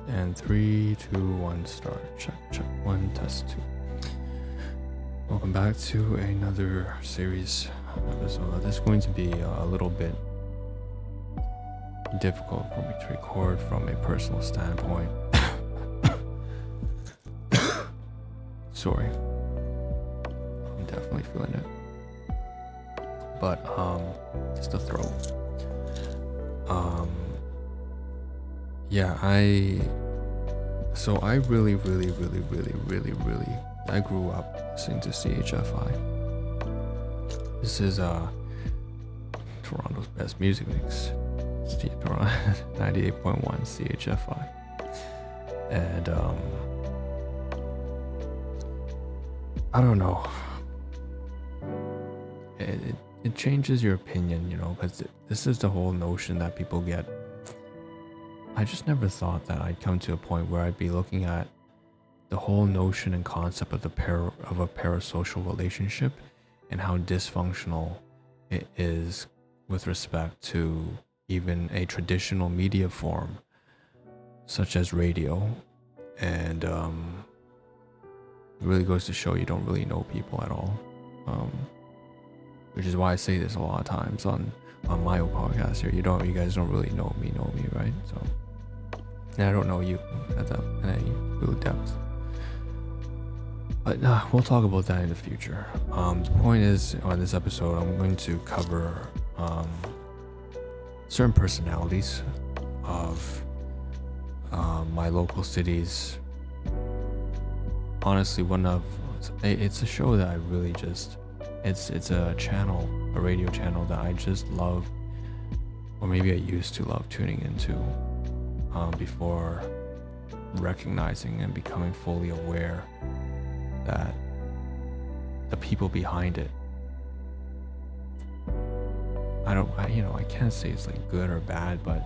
And 3, 2, 1, start. Check, check. 1, test 2. Welcome back to another series episode. This is going to be a little bit difficult for me to record from a personal standpoint. Sorry. I'm definitely feeling it. But, just the throat. Yeah, I really, I grew up listening to CHFI. This is Toronto's best music mix. 98.1 CHFI. And I don't know. It changes your opinion, you know, because this is the whole notion that people get. I just never thought that I'd come to a point where I'd be looking at the whole notion and concept of a parasocial relationship and how dysfunctional it is with respect to even a traditional media form such as radio. And it really goes to show you don't really know people at all, which is why I say this a lot of times on my own podcast here. You guys don't really know me, right? So, and I don't know you in any real depth. But we'll talk about that in the future. The point is, on this episode, I'm going to cover certain personalities of my local cities. Honestly, it's a show that I really just, it's a channel, a radio channel that I just love, or maybe I used to love tuning into before recognizing and becoming fully aware that the people behind it, I can't say it's like good or bad, but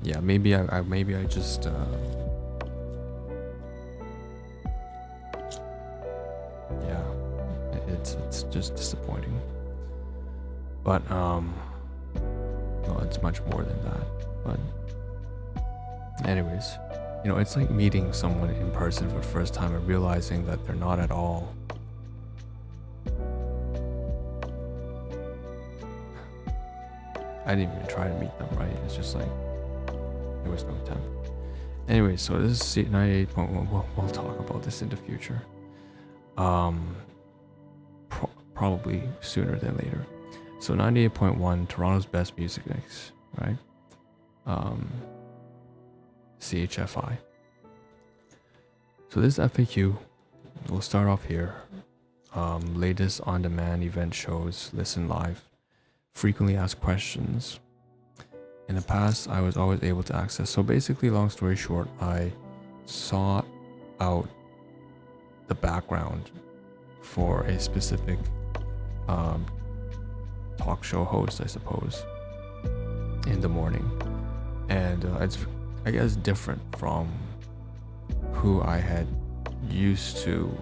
yeah, maybe I just yeah, it's just disappointing. But well, it's much more than that. But anyways, it's like meeting someone in person for the first time and realizing that they're not at all I didn't even try to meet them, right? It's just like there was no attempt. Anyway, so this is 98.1. We'll talk about this in the future. Probably sooner than later. So 98.1, Toronto's best music mix, right? CHFI. So this FAQ, we'll start off here. Latest on-demand event shows, listen live, frequently asked questions. In the past, I was always able to access. So basically, long story short, I sought out the background for a specific talk show host, I suppose, in the morning. And it's, I guess, different from who I had used to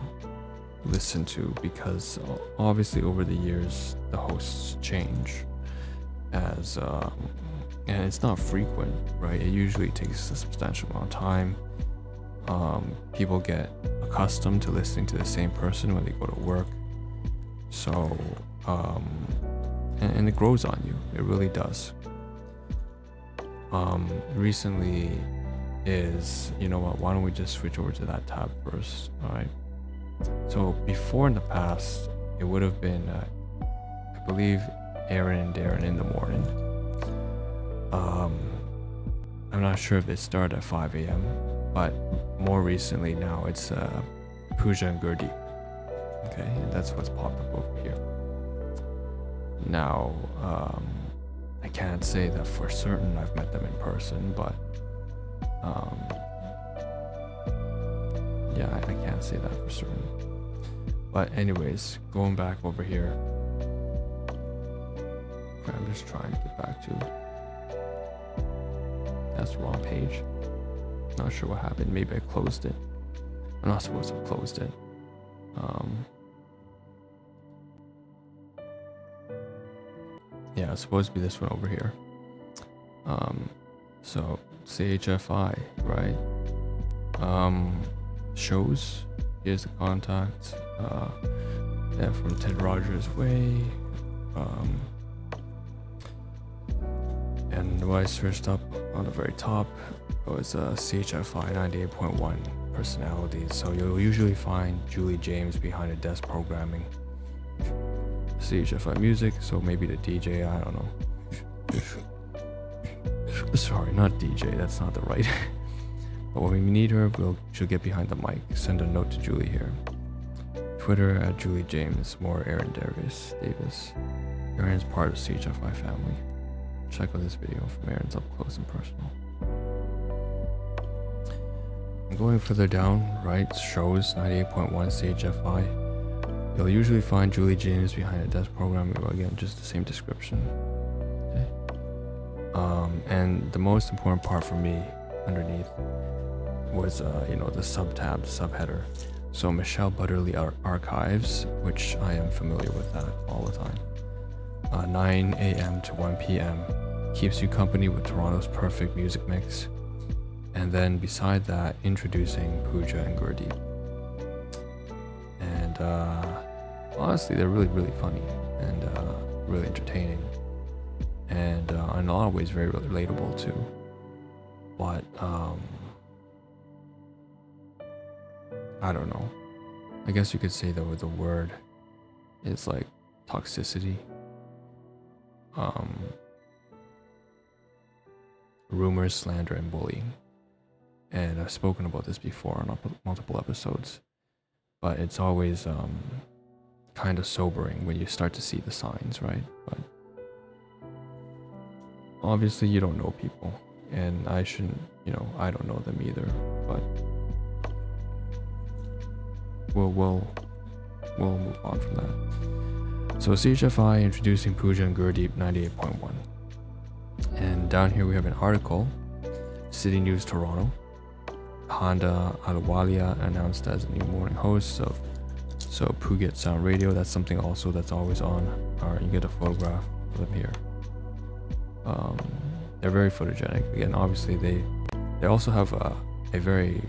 listen to, because obviously over the years the hosts change as and it's not frequent, right? It usually takes a substantial amount of time. People get accustomed to listening to the same person when they go to work, so and it grows on you. It really does. Recently is, you know what, why don't we just switch over to that tab first? All right. So before, in the past, it would have been I believe Erin Darren in the morning. I'm not sure if it started at 5 a.m, but more recently now it's Pooja and Gurdeep. Okay, and that's what's popped up over here. Now, I can't say that for certain I've met them in person, but yeah, I can't say that for certain. But anyways, going back over here, I'm just trying to get back to, that's the wrong page. Not sure what happened. Maybe I closed it. I'm not supposed to have closed it. Yeah, it's supposed to be this one over here. So CHFI, right? Shows. Here's the contact. Yeah, from Ted Rogers Way. And what I searched up on the very top was CHFI 98.1 personalities. So you'll usually find Julie James behind the desk programming. CHFI music, so maybe the DJ, I don't know. Sorry, not DJ, that's not the right. But when we need her, she'll get behind the mic. Send a note to Julie here. Twitter at Julie James, more Erin Davis. Erin's part of CHFI family. Check out this video from Erin's up close and personal. And going further down, right, shows 98.1 CHFI. You'll usually find Julie James behind a desk programming. Again, just the same description. Okay. And the most important part for me underneath was, the subheader. So Michelle Butterly Archives, which I am familiar with that all the time. 9 a.m. to 1 p.m. keeps you company with Toronto's perfect music mix. And then beside that, introducing Pooja and Gurdeep. And honestly, they're really, really funny and really entertaining. And in a lot of ways, very relatable too. But I don't know. I guess you could say though the word is like toxicity. Rumors, slander, and bullying. And I've spoken about this before on multiple episodes. But it's always kind of sobering when you start to see the signs, right? But obviously you don't know people, and I shouldn't, I don't know them either, but we'll move on from that. So CHFI introducing Pooja and Gurdeep 98.1. And down here we have an article, CityNews Toronto. Honda Ahluwalia announced as a new morning host of Puget Sound Radio. That's something also that's always on. You get a photograph of them here. They're very photogenic. Again, obviously they also have a very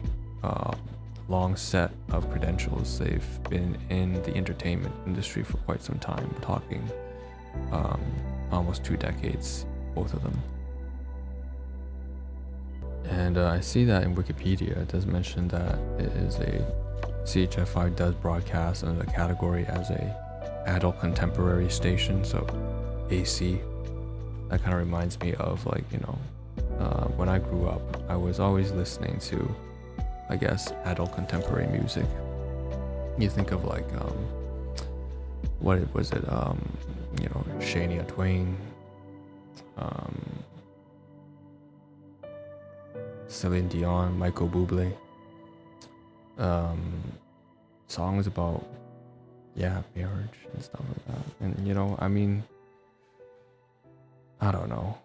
long set of credentials. They've been in the entertainment industry for quite some time. We're talking almost 2 decades, both of them. And I see that in Wikipedia, it does mention that it is CHFI does broadcast under the category as a adult contemporary station, so AC. That kind of reminds me of when I grew up, I was always listening to, I guess, adult contemporary music. You think of what was it? Shania Twain, Celine Dion, Michael Bublé. Songs about marriage and stuff like that. And I don't know.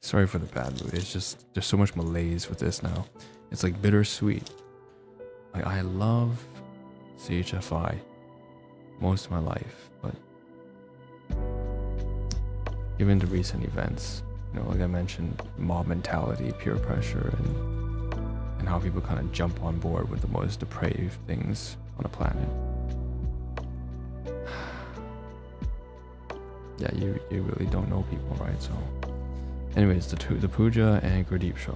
Sorry for the bad mood. It's just there's so much malaise with this now. It's like bittersweet. I love CHFI most of my life, but given the recent events, like I mentioned, mob mentality, peer pressure, and how people kind of jump on board with the most depraved things on the planet. Yeah, you really don't know people, right? So anyways, the Pooja and Gurdeep show.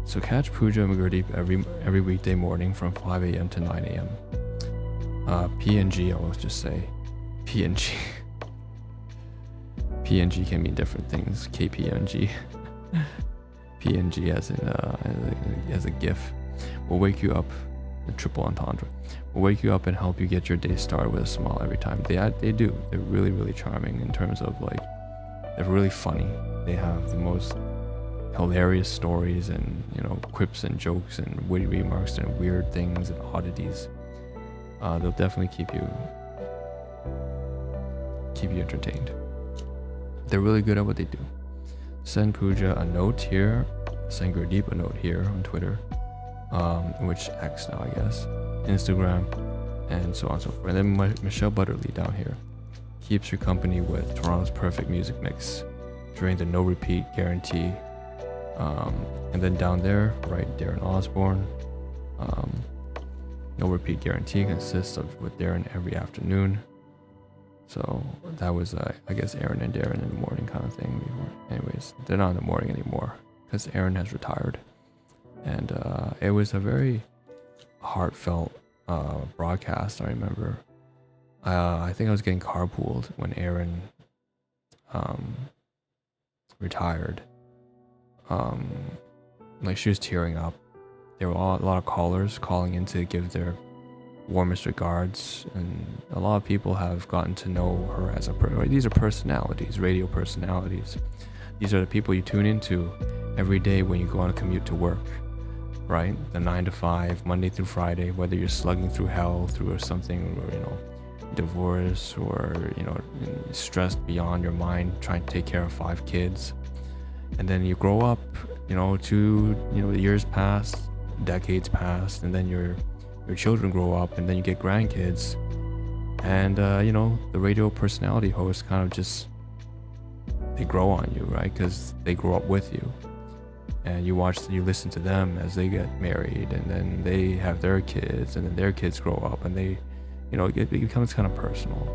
So catch Pooja and Gurdeep every weekday morning from 5 a.m. to 9 a.m. PNG, I will just say PNG. PNG can mean different things. KPNG. PNG as a GIF. Will wake you up. The triple entendre. Will wake you up and help you get your day started with a smile every time. They do. They're really, really charming in terms of they're really funny. They have the most hilarious stories and quips and jokes and witty remarks and weird things and oddities. They'll definitely keep you entertained. They're really good at what they do. Send Pooja a note here. Send Gurdeep a note here on Twitter, which X now, I guess. Instagram, and so on and so forth. And then Michelle Butterly down here keeps you company with Toronto's perfect music mix during the no repeat guarantee. And then down there, right, Darren Osborne. No repeat guarantee consists of with Darren every afternoon. So that was, I guess, Erin and Darren in the morning kind of thing before. Anyways, they're not in the morning anymore because Erin has retired. And it was a very heartfelt broadcast, I remember. I think I was getting carpooled when Erin retired. Like she was tearing up. There were a lot of callers calling in to give their warmest regards, and a lot of people have gotten to know her as these are personalities, radio personalities. These are the people you tune into every day when you go on a commute to work, right? The 9 to 5, Monday through Friday, whether you're slugging through hell through something, or divorce, or stressed beyond your mind trying to take care of 5 kids. And then you grow up, years pass, decades pass, and then your children grow up, and then you get grandkids, and the radio personality hosts kind of just, they grow on you, right? Because they grow up with you, and you listen to them as they get married, and then they have their kids, and then their kids grow up, and they, it becomes kind of personal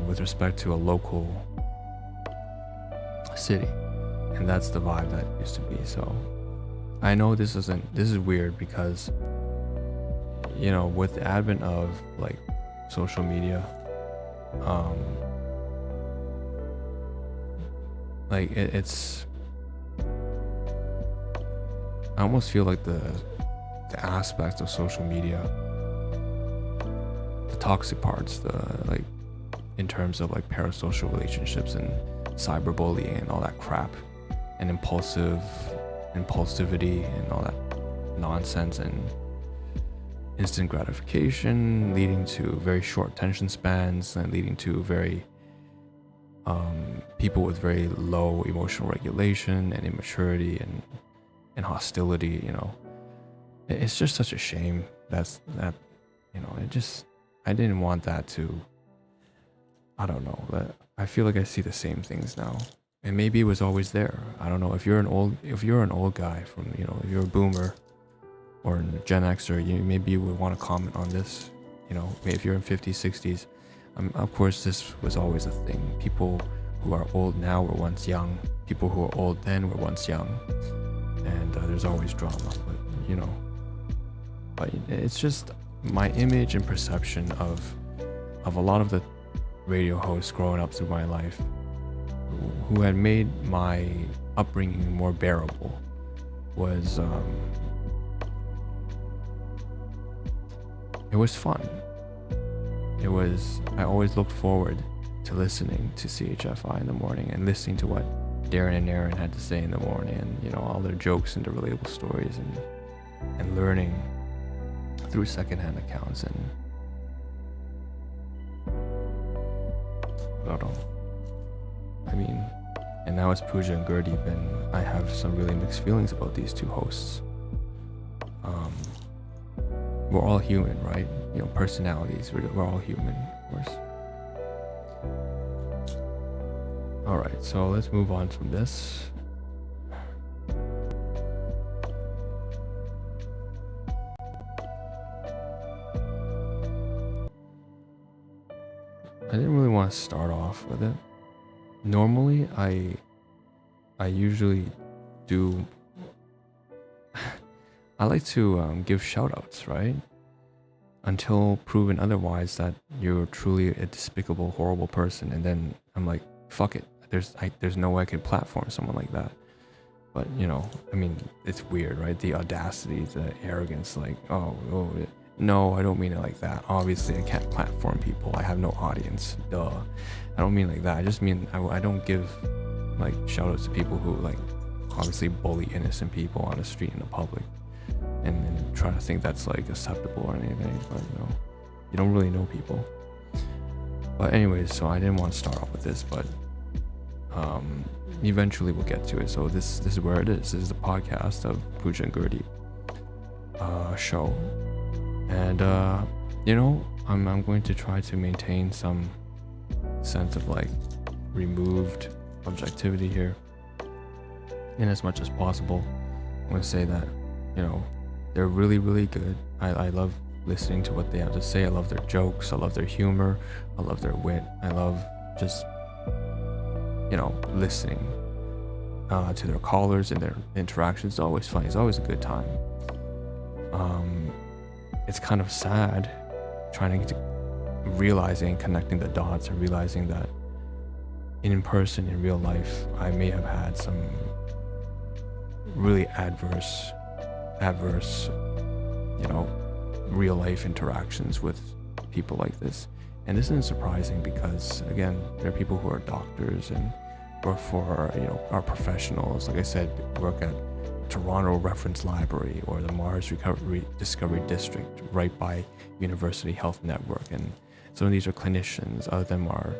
with respect to a local city, and that's the vibe that used to be. So I know this is weird because with the advent of like social media, it's, I almost feel like the aspects of social media, the toxic parts, in terms of like parasocial relationships and cyberbullying and all that crap, and impulsivity and all that nonsense, and instant gratification leading to very short attention spans, and leading to very people with very low emotional regulation and immaturity and hostility. It's just such a shame I didn't want that to, I don't know, that I feel like I see the same things now, and maybe it was always there. I don't know. If you're an old guy from, if you're a boomer or a Gen Xer, maybe you would want to comment on this. Maybe if you're in 50s, 60s, of course this was always a thing. People who are old now were once young. People who are old then were once young, and there's always drama. But it's just my image and perception of a lot of the radio hosts growing up through my life who had made my upbringing more bearable was it was fun. I always looked forward to listening to CHFI in the morning and listening to what Darren and Erin had to say in the morning, and all their jokes and their relatable stories, and learning through secondhand accounts. And I don't know. And now it's Pooja and Gurdeep, and I have some really mixed feelings about these two hosts. We're all human, right? Personalities, we're all human, of course. Alright, so let's move on from this. I didn't really want to start off with it. Normally, I usually do. I like to give shout-outs, right? Until proven otherwise that you're truly a despicable, horrible person, and then I'm like, fuck it. There's no way I could platform someone like that. But it's weird, right? The audacity, the arrogance, like, no, I don't mean it like that. Obviously, I can't platform people. I have no audience. Duh. I don't mean like that. I just mean I don't give like shout-outs to people who like obviously bully innocent people on the street in the public, and try to think that's like acceptable or anything. But you don't really know people. But anyways, so I didn't want to start off with this, but eventually we'll get to it. So this is where it is. This is the podcast of Pooja and Gurdeep show. And I'm going to try to maintain some sense of like removed objectivity here in as much as possible. I want to say that, they're really, really good. I love listening to what they have to say. I love their jokes. I love their humor. I love their wit. I love just, listening to their callers and their interactions. It's always funny. It's always a good time. It's kind of sad trying to realizing, connecting the dots and realizing that in person, in real life, I may have had some really adverse, real life interactions with people like this. And this isn't surprising because, again, there are people who are doctors and work for, are professionals. Like I said, work at Toronto Reference Library or the Mars Discovery District right by University Health Network. And some of these are clinicians, other of them are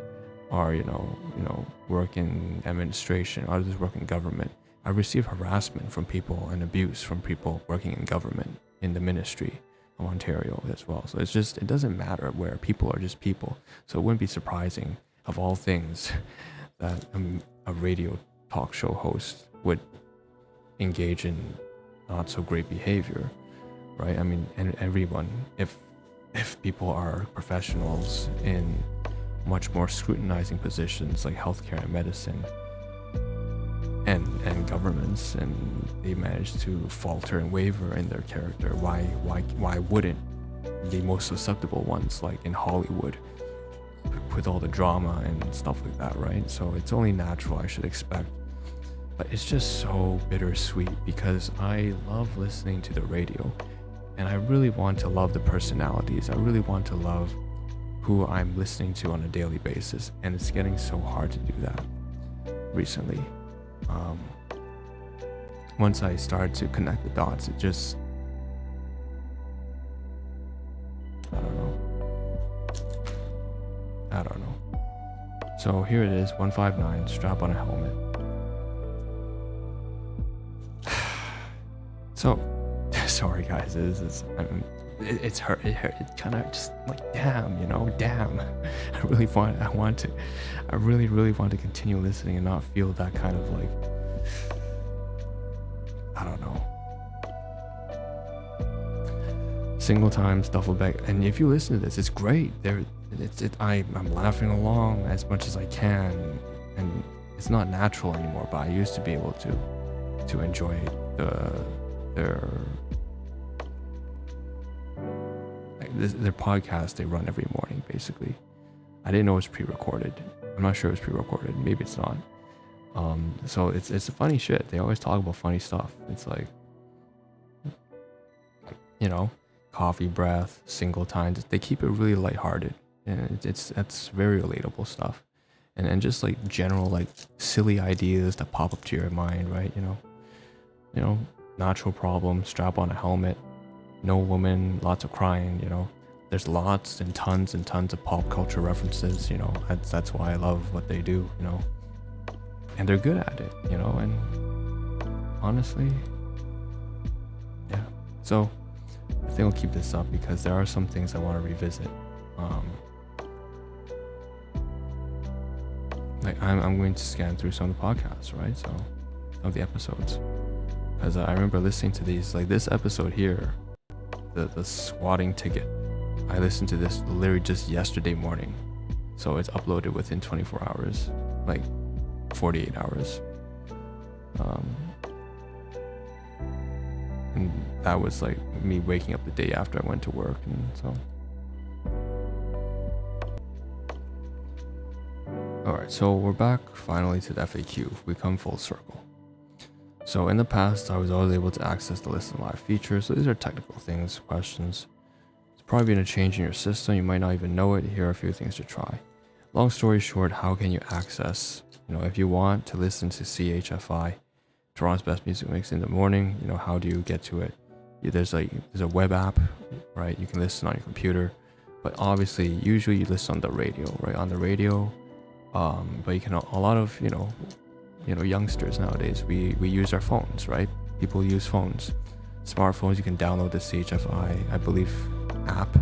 work in administration, others work in government. I receive harassment from people and abuse from people working in government in the Ministry of Ontario as well. So it doesn't matter where, people are just people. So it wouldn't be surprising, of all things, that a radio talk show host would engage in not so great behavior, right? I mean, and everyone, if people are professionals in much more scrutinizing positions like healthcare and medicine and governments, and they manage to falter and waver in their character, why wouldn't the most susceptible ones, like in Hollywood with all the drama and stuff like that, right? So it's only natural, I should expect. But it's just so bittersweet because I love listening to the radio and I really want to love the personalities. I really want to love who I'm listening to on a daily basis, and it's getting so hard to do that recently. Once I started to connect the dots, it just, I don't know. So here it is, 159, strap on a helmet. So, sorry guys, it's hurt. It kind of just like, damn. I really want to continue listening and not feel that kind of like, I don't know. Single times, duffel bag, and if you listen to this, it's great. I'm laughing along as much as I can, and it's not natural anymore. But I used to be able to enjoy their podcast they run every morning. Basically, I didn't know it was pre-recorded. I'm not sure it was pre-recorded. Maybe it's not. So it's funny shit. They always talk about funny stuff. It's like, coffee breath, single times. They keep it really lighthearted, and that's very relatable stuff. And just like general like silly ideas that pop up to your mind, right? Natural problem, strap on a helmet, no woman, lots of crying. There's lots and tons of pop culture references. That's why I love what they do. And they're good at it. And honestly, yeah. So I think I'll keep this up because there are some things I want to revisit. I'm going to scan through some of the podcasts, right? So some of the episodes, because I remember listening to these, like this episode here, the squatting ticket. I listened to this literally just yesterday morning, so it's uploaded within 24 hours, like 48 hours. And that was like me waking up the day after I went to work, and so. Alright, so we're back finally to the FAQ. We come full circle. So in the past, I was always able to access the listen live feature. So these are technical things, questions. It's probably been a change in your system. You might not even know it. Here are a few things to try. Long story short, how can you access, if you want to listen to CHFI, Toronto's Best Music Mix in the morning, how do you get to it? There's a web app, right? You can listen on your computer, but obviously, usually you listen on the radio, right? On the radio, but you can, a lot of, youngsters nowadays, we use our phones, right? People use phones, smartphones. You can download the CHFI, I believe, app.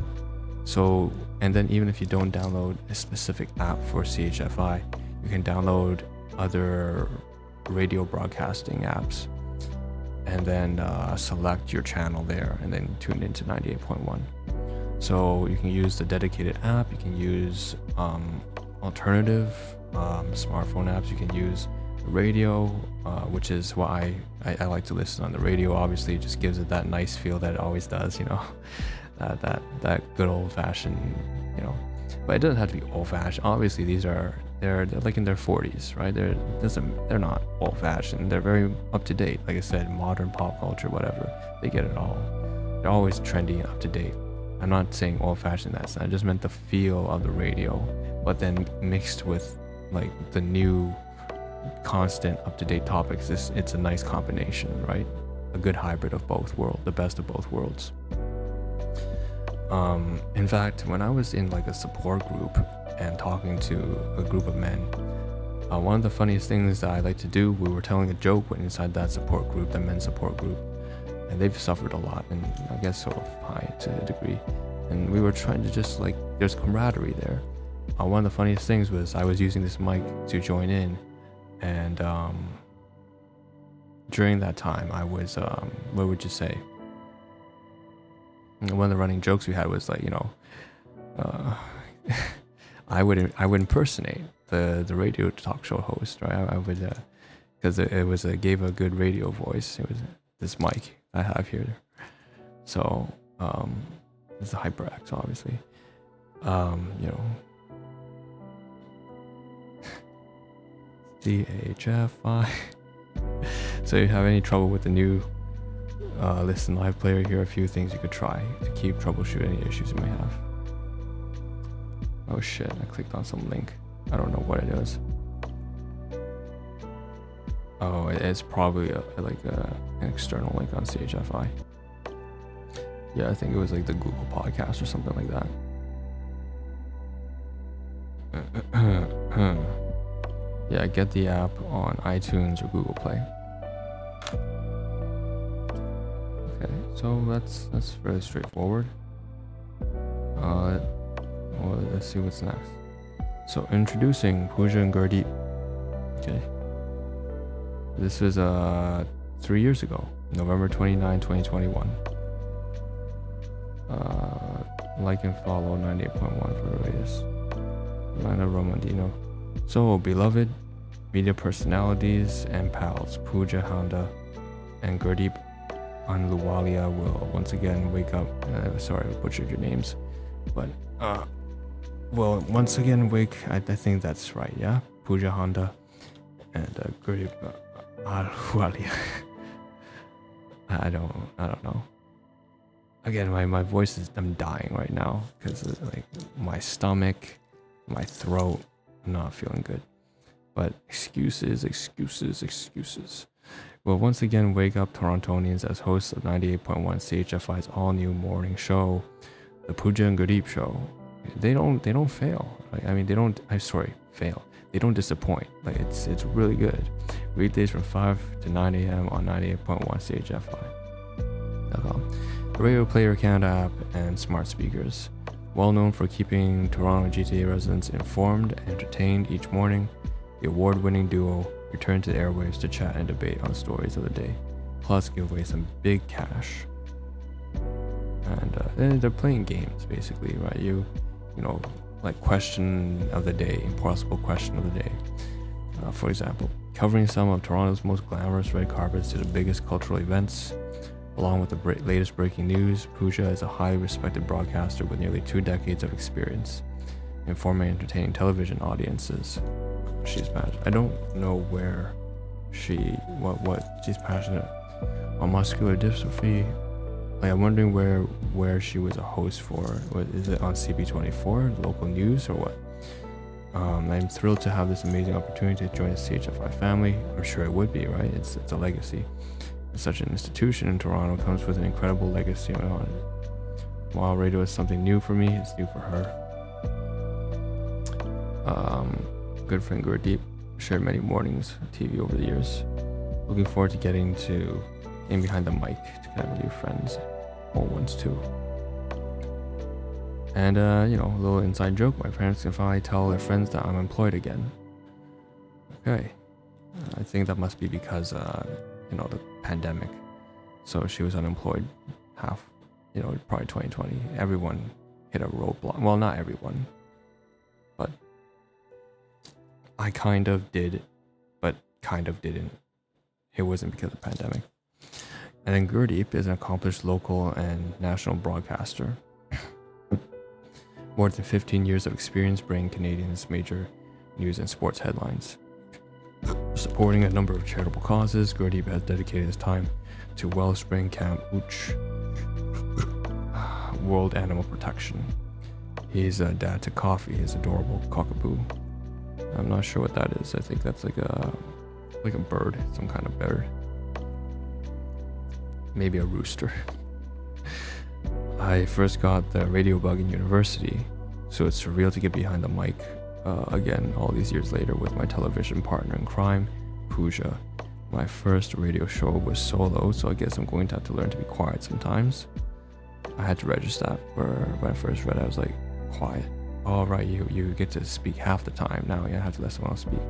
So, and then even if you don't download a specific app for CHFI, you can download other radio broadcasting apps and then select your channel there and then tune into 98.1. So you can use the dedicated app, you can use alternative smartphone apps, you can use radio, which is why I like to listen on the radio. Obviously, it just gives it that nice feel that it always does, you know, that good old-fashioned, you know. But it doesn't have to be old-fashioned. Obviously, they're like in their 40s, right? They're not old-fashioned. They're very up-to-date. Like I said, modern pop culture, whatever. They get it all. They're always trendy and up-to-date. I'm not saying old-fashioned in that sense. I just meant the feel of the radio, but then mixed with like the new, constant, up-to-date topics. It's a nice combination, right? A good hybrid of both worlds, the best of both worlds. In fact, when I was in like a support group and talking to a group of men, one of the funniest things that I like to do, we were telling a joke when inside that support group, the men's support group, and they've suffered a lot, and I guess sort of high to a degree, and we were trying to just like, there's camaraderie there. One of the funniest things was I was using this mic to join in, and during that time I was, what would you say? One of the running jokes we had was like, you know, I would impersonate the radio talk show host, right? I would, because it gave a good radio voice. It was this mic I have here. So it's a HyperX, obviously. You know, CHFI. So if you have any trouble with the new Listen Live player, here are a few things you could try to keep troubleshooting any issues you may have. Oh shit, I clicked on some link. I don't know what it is. Oh, it's probably an external link on CHFI. Yeah, I think it was like the Google podcast or something like that. Yeah, get the app on iTunes or Google Play. Okay, so that's fairly straightforward. Well, let's see what's next. So introducing Pooja and Gurdeep. Okay. This was 3 years ago, November 29, 2021. Like and follow 98.1 for the latest. Lana Romandino. So, beloved media personalities and pals, Pooja Handa and Gurdeep Anluwalia will once again wake up. Sorry, I butchered your names, but will once again wake. I think that's right. Yeah, Pooja Handa and Gurdeep Anluwalia. I don't know. Again, my voice is, I'm dying right now because like my stomach, my throat, I'm not feeling good. But excuses. Will once again wake up Torontonians as hosts of 98.1 CHFI's all-new morning show, the Pooja and Gurdeep Show. They don't fail. Like, I mean, fail. They don't disappoint. Like it's really good. Weekdays from 5 to 9 a.m. on 98.1 CHFI. The Radio Player Canada app and smart speakers. Well known for keeping Toronto GTA residents informed and entertained each morning, the award-winning duo return to the airwaves to chat and debate on stories of the day, plus give away some big cash. And they're playing games, basically, right? You know, like question of the day, impossible question of the day. For example, covering some of Toronto's most glamorous red carpets to the biggest cultural events. Along with the latest breaking news, Pooja is a highly respected broadcaster with nearly 2 decades of experience informing and entertaining television audiences. She's passionate. I don't know where what she's passionate on. Muscular dystrophy. Like, I'm wondering where she was a host for. What is it, on CP24, local news, or what? I'm thrilled to have this amazing opportunity to join the CHFI family. I'm sure it would be, right? It's a legacy. Such an institution in Toronto comes with an incredible legacy on it. While radio is something new for me, it's new for her. Good friend Gurdeep shared many mornings of TV over the years. Looking forward to getting in behind the mic to connect with new friends, old ones too. And a little inside joke, my parents can finally tell their friends that I'm employed again. Okay. I think that must be because, the pandemic. So she was unemployed half, probably 2020. Everyone hit a roadblock. Well, not everyone, but I kind of did, but kind of didn't. It wasn't because of the pandemic. And then Gurdeep is an accomplished local and national broadcaster. More than 15 years of experience bringing Canadians major news and sports headlines. Supporting a number of charitable causes, Gurdeep has dedicated his time to Wellspring Camp Ooch, World Animal Protection. He's a dad to Coffee, his adorable cockapoo. I'm not sure what that is. I think that's like a bird, some kind of bird. Maybe a rooster. I first got the radio bug in university, so it's surreal to get behind the mic again all these years later with my television partner in crime, Pooja. My first radio show was solo, so I guess I'm going to have to learn to be quiet sometimes. I had to register that when I first read it. I was like, quiet. All right, you get to speak half the time now. You have to let someone else speak.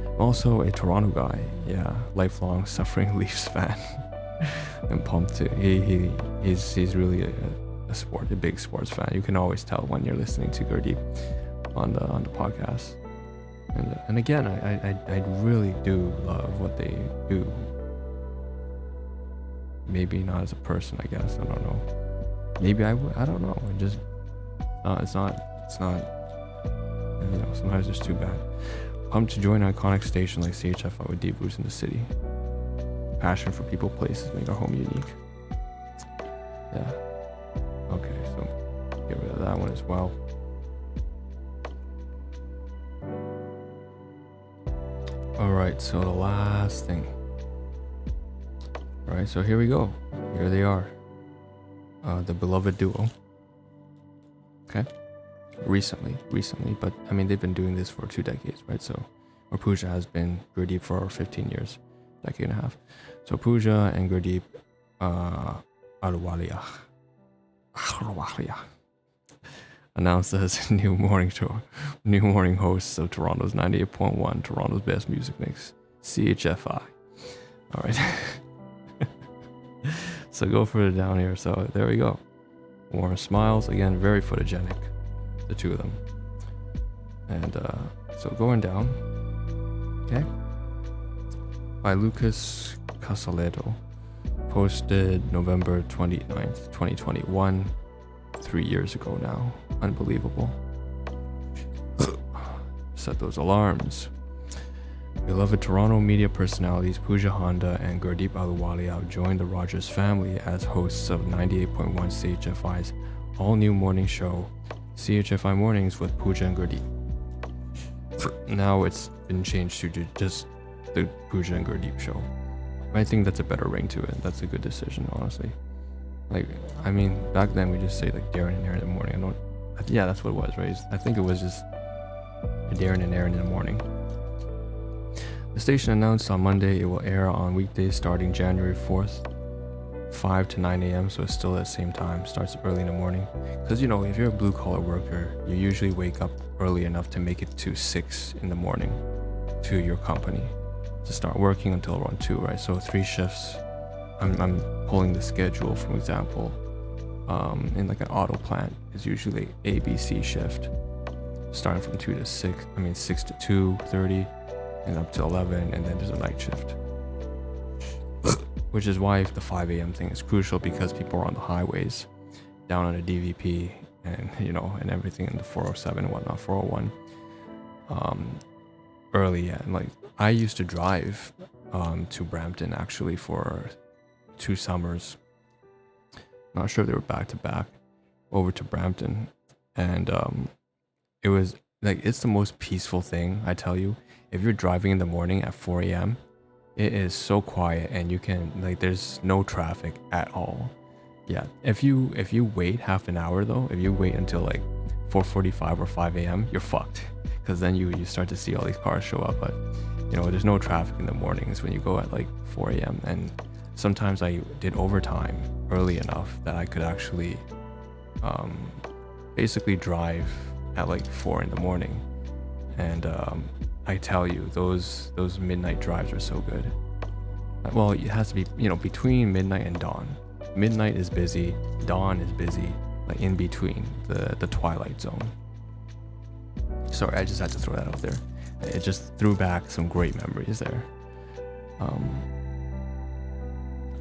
I'm also a Toronto guy. Yeah, lifelong suffering Leafs fan. I'm pumped too. He's really a big sports fan. You can always tell when you're listening to Gurdeep on the podcast. And again, I really do love what they do. Maybe not as a person, I guess. I don't know. Maybe I would. I don't know. It's not. Sometimes it's too bad. Pumped to join an iconic station like CHFI with deep roots in the city. Passion for people, places make our home unique. Yeah. Okay, so get rid of that one as well. Alright, so the last thing. Alright, so here we go. Here they are. The beloved duo. Okay. Recently, but I mean, they've been doing this for 2 decades, right? So, or Pooja has been Gurdeep for 15 years, decade and a half. So Pooja and Gurdeep Ahluwalia announced as new morning hosts of Toronto's 98.1, Toronto's best music mix, CHFI. All right. So go further down here. So there we go. Warm smiles, again, very photogenic, the two of them. And so going down, okay, by Lucas Casaledo, posted November 29th, 2021, 3 years ago now. Unbelievable. Set those alarms. Beloved Toronto media personalities Pooja Honda and Gurdeep Ahluwalia joined the Rogers family as hosts of 98.1 CHFI's all-new morning show, CHFI Mornings with Pooja and Gurdeep. Now it's been changed to just the Pooja and Gurdeep show. I think that's a better ring to it. That's a good decision, honestly. Like, I mean, back then we just say like Darren and Erin in the morning. Yeah, that's what it was, right? I think it was just Darren and Erin in the morning. The station announced on Monday it will air on weekdays starting January 4th, 5 to 9 a.m. So it's still at the same time, starts early in the morning. Because, if you're a blue collar worker, you usually wake up early enough to make it to 6 in the morning to your company to start working until around 2, right? So 3 shifts. I'm pulling the schedule, for example, in like an auto plant is usually ABC shift, starting from 2 to 6. 6 to 2:30. And up to 11, and then there's a night shift. Which is why the 5 a.m. thing is crucial, because people are on the highways, down on the DVP, and and everything in the 407 and whatnot, 401. Early, yeah. And like I used to drive to Brampton actually for 2 summers. Not sure if they were back to back, over to Brampton, and it was like, it's the most peaceful thing, I tell you. If you're driving in the morning at 4 a.m., it is so quiet, and you can, like, there's no traffic at all. Yeah, if you wait half an hour though, if you wait until like 4:45 or 5 a.m., you're fucked, because then you start to see all these cars show up. But there's no traffic in the mornings when you go at like 4 a.m. And sometimes I did overtime early enough that I could actually basically drive at like 4 in the morning, and I tell you, those midnight drives are so good. Well, it has to be, you know, between midnight and dawn. Midnight is busy, dawn is busy, like in between the twilight zone. Sorry, I just had to throw that out there. It just threw back some great memories there.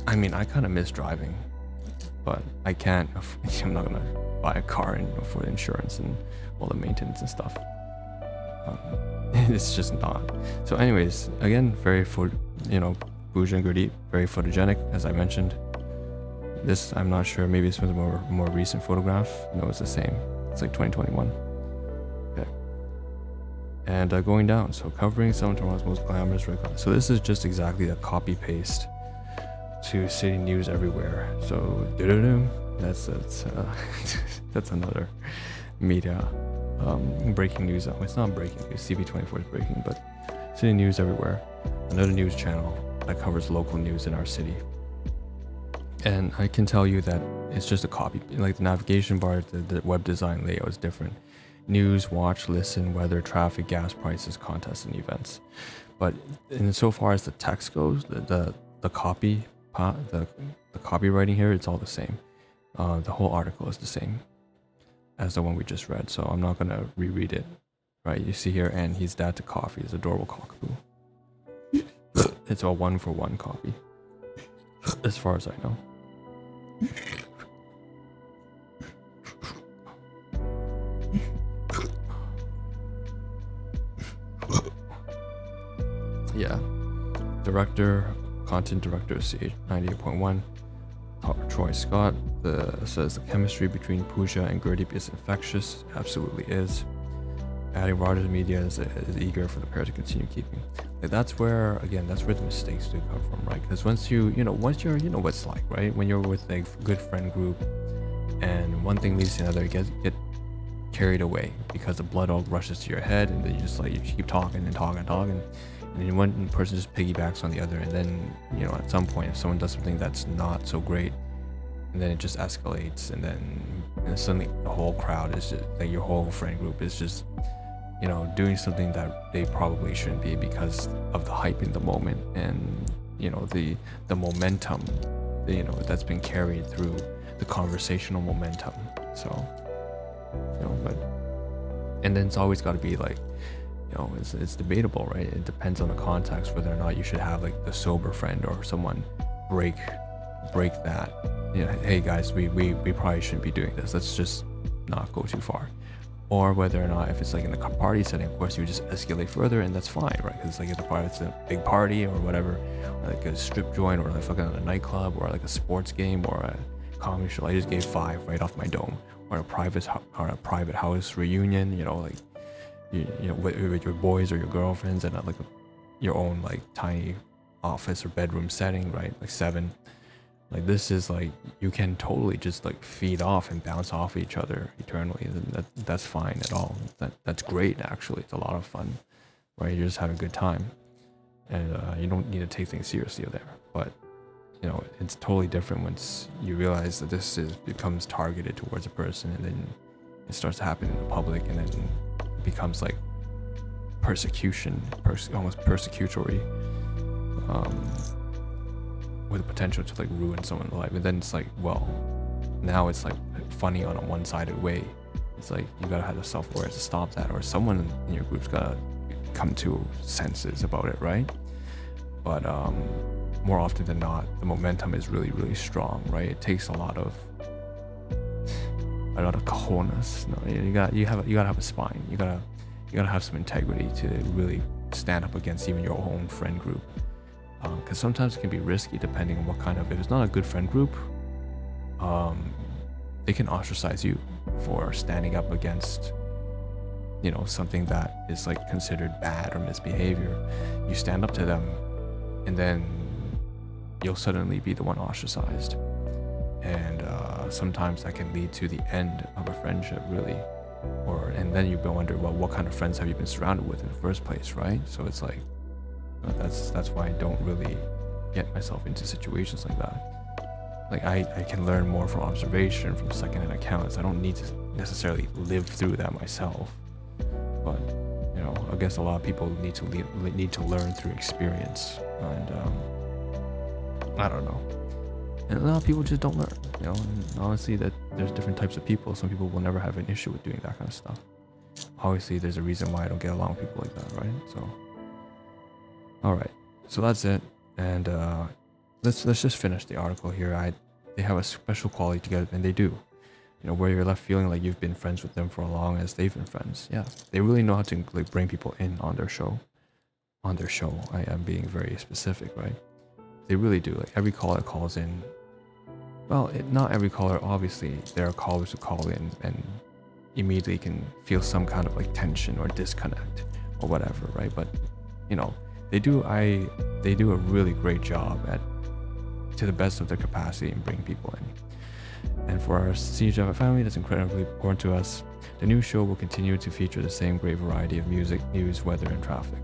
I mean, I kind of miss driving, but I can't. I'm not gonna buy a car and afford insurance and all the maintenance and stuff. It's just not. So, anyways, again, very bougie and gritty, very photogenic, as I mentioned. This, I'm not sure. Maybe this was a more recent photograph. No, it's the same. It's like 2021. Okay. And going down. So, covering some of Toronto's most glamorous records. So, this is just exactly a copy paste to CityNews everywhere. So, that's another media breaking news. It's not breaking news. CB24 is breaking, but CityNews everywhere. Another news channel that covers local news in our city. And I can tell you that it's just a copy. Like the navigation bar, the web design layout is different. News, watch, listen, weather, traffic, gas prices, contests, and events. But insofar as the text goes, the copywriting here, it's all the same. The whole article is the same as the one we just read, so I'm not gonna reread it. Right? You see here, and he's dad to coffee, is adorable cockapoo. It's a 1-for-1 copy, as far as I know. Yeah. Content director of CH 98.1, Troy Scott, says the chemistry between Pooja and Gurdeep is infectious. Absolutely is. Adding Rogers Media is eager for the pair to continue keeping. Like that's where the mistakes do come from, right? Because once you're, you know what it's like, right? When you're with a good friend group, and one thing leads to another, you get carried away because the blood all rushes to your head, and then you keep talking, and then one person just piggybacks on the other, and then at some point, if someone does something that's not so great, and then it just escalates, and then suddenly the whole crowd is just like your whole friend group is just doing something that they probably shouldn't be because of the hype in the moment, and the momentum that's been carried through the conversational momentum. So and then it's always got to be like it's debatable, right? It depends on the context whether or not you should have like the sober friend or someone break that, hey guys, we probably shouldn't be doing this, let's just not go too far. Or whether or not, if it's like in a party setting, of course you just escalate further, and that's fine, right? Because like if it's a big party or whatever, or like a strip joint, or like fucking a nightclub, or like a sports game, or a comedy show, I just gave 5 right off my dome. Or a private house reunion, with your boys or your girlfriends, and like your own like tiny office or bedroom setting, right? Like 7. Like this is like you can totally just like feed off and bounce off each other eternally. That's fine at all. That's great actually. It's a lot of fun, right? You're just having a good time, and you don't need to take things seriously there. But it's totally different once you realize that this becomes targeted towards a person, and then it starts to happen in the public, and then it becomes like persecution, almost persecutory. With the potential to like ruin someone's life. And then it's like, well, now it's like funny on a one-sided way. It's like you gotta have the self-awareness to stop that, or someone in your group's gotta come to senses about it, right? But more often than not, the momentum is really, really strong, right? It takes a lot of cojones. You gotta have a spine. You gotta have some integrity to really stand up against even your own friend group. Because sometimes it can be risky depending on what kind of, if it's not a good friend group, they can ostracize you for standing up against something that is like considered bad or misbehavior. You stand up to them, and then you'll suddenly be the one ostracized, and sometimes that can lead to the end of a friendship, really. And then you wonder, well, what kind of friends have you been surrounded with in the first place, right? So it's like, that's why I don't really get myself into situations like that. Like I can learn more from observation, from secondhand accounts. I don't need to necessarily lived through that myself, but you know, I guess a lot of people need to learn through experience, and I don't know. And a lot of people just don't learn, you know. And honestly, that there's different types of people. Some people will never have an issue with doing that kind of stuff. Obviously, there's a reason why I don't get along with people like that, right? So, all right, so that's it, and let's just finish the article here. They have a special quality together, and they do. You know, where you're left feeling like you've been friends with them for as long as they've been friends. Yeah, they really know how to like bring people in on their show. I am being very specific, right? They really do. Like every caller calls in. Well, not every caller. Obviously, there are callers who call in and immediately can feel some kind of like tension or disconnect or whatever, right? But you know, they do a really great job at, to the best of their capacity, in bringing people in. And for our CHFI family, that's incredibly important to us. The new show will continue to feature the same great variety of music, news, weather, and traffic.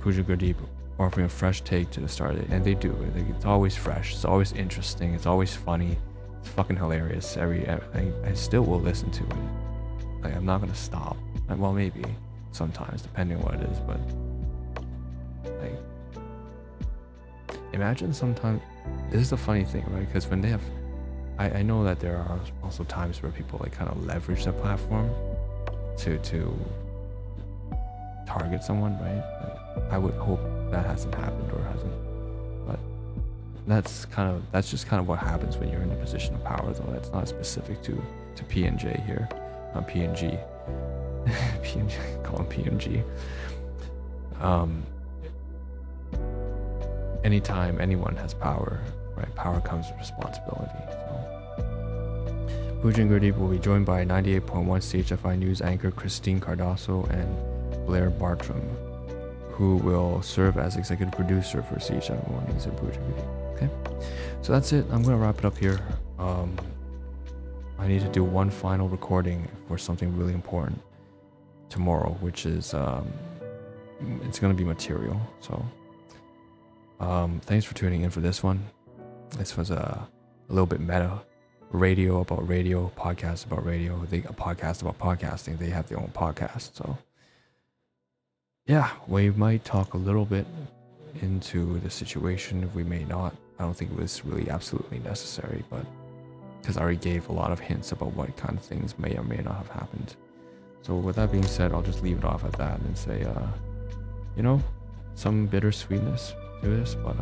Pooja Gurdeep offering a fresh take to the start, and they do. It's always fresh. It's always interesting. It's always funny. It's fucking hilarious. I still will listen to it. Like, I'm not gonna stop. Well, maybe sometimes, depending on what it is. But like, imagine sometimes. This is the funny thing, right? Because when they have, I know that there are also times where people like kind of leverage their platform to target someone, right? I would hope that hasn't happened or hasn't, but that's just kind of what happens when you're in a position of power, though. That's not specific to P&J here, not PNG. PNG, call him PNG. Anytime anyone has power, right, power comes with responsibility. So Pooja and Gurdeep will be joined by 98.1 CHFI News anchor Christine Cardoso and Blair Bartram, who will serve as executive producer for CHFI Mornings and Pooja Gurdeep. Okay, so that's it. I'm gonna wrap it up here. I need to do one final recording for something really important tomorrow, which is it's gonna be material. So thanks for tuning in for this one. This was a little bit meta. Radio about radio, podcast about radio, a podcast about podcasting. They have their own podcast. So yeah, we might talk a little bit into the situation. We may not. I don't think it was really absolutely necessary, but because I already gave a lot of hints about what kind of things may or may not have happened. So with that being said, I'll just leave it off at that and say, you know, some bittersweetness to this, but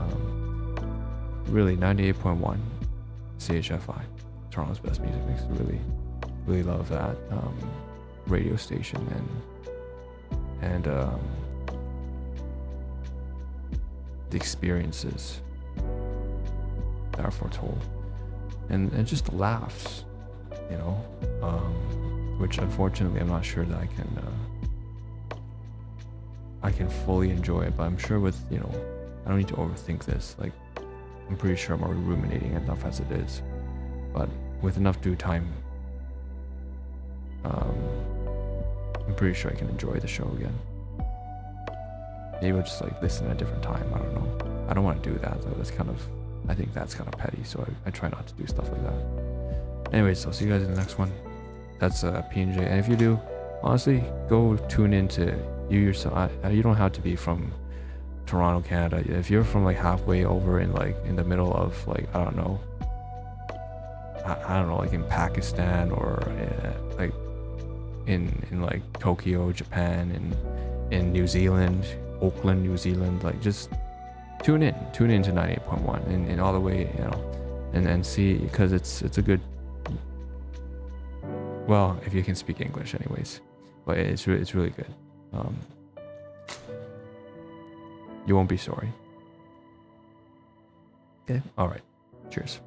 really 98.1 CHFI, Toronto's best music mix. Really love that radio station, and the experiences that are foretold, and just the laughs, you know, which unfortunately I'm not sure that I can fully enjoy it, but I'm sure with, you know, I don't need to overthink this. Like, I'm pretty sure I'm already ruminating enough as it is, but with enough due time, I'm pretty sure I can enjoy the show again. Maybe I'll just like listen at a different time. I don't know. I don't want to do that though. I think that's kind of petty, so I try not to do stuff like that. Anyways, I'll see you guys in the next one. That's P&J, and if you do, honestly, go tune into you yourself. You don't have to be from Toronto, Canada. If you're from like halfway over in the middle of like, I don't know, like in Pakistan or like in like Tokyo, Japan, in New Zealand, Auckland, New Zealand, like just tune in to 98.1 and all the way, you know, and see, because it's a good, well, if you can speak English anyways, but it's really good. You won't be sorry. Okay, all right, cheers.